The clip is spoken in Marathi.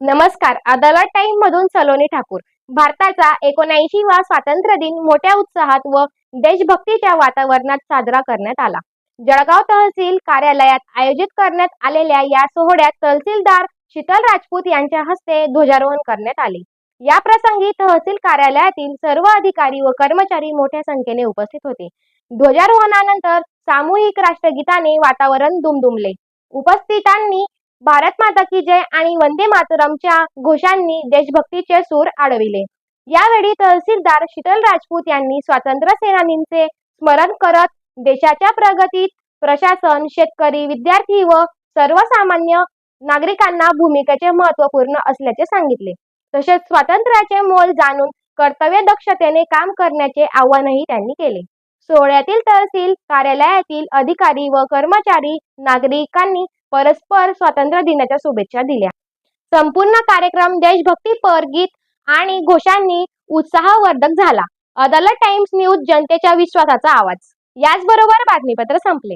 नमस्कार. अदालत टाइम मधून सलोनी ठाकूर. भारताचा 79वा स्वातंत्र्य दिन मोठ्या उत्साहात व देशभक्तीच्या वातावरणात साजरा करण्यात आला. जळगाव तहसील कार्यालयात आयोजित करण्यात आलेल्या या सोहळ्यात तहसीलदार शीतल राजपूत यांच्या हस्ते ध्वजारोहण करण्यात आले. या प्रसंगी तहसील कार्यालयातील सर्व अधिकारी व कर्मचारी मोठ्या संख्येने उपस्थित होते. ध्वजारोहणानंतर सामूहिक राष्ट्रगीताने वातावरण दुमदुमले. उपस्थितांनी भारत माता की जय आणि वंदे मातरमच्या घोषांनी देशभक्तीचे सूर आळविले. यावेळी तहसीलदार शीतल राजपूत यांनी स्वातंत्र्य सेनानींचे स्मरण करत देशाच्या प्रगतीत प्रशासन, शेतकरी, विद्यार्थी व सर्वसामान्य नागरिकांना भूमिकेचे महत्त्वपूर्ण असल्याचे सांगितले. तसेच स्वातंत्र्याचे मोल जाणून कर्तव्य दक्षतेने काम करण्याचे आवाहनही त्यांनी केले. सोहळ्यातील तहसील कार्यालयातील अधिकारी व कर्मचारी नागरिकांनी परस्पर स्वातंत्र्य दिनाच्या शुभेच्छा दिल्या. संपूर्ण कार्यक्रम देशभक्तीपर गीत आणि घोषांनी उत्साहवर्धक झाला. अदालत टाइम्स न्यूज जनतेच्या विश्वासाचा आवाज. याचबरोबर बातमीपत्र संपले.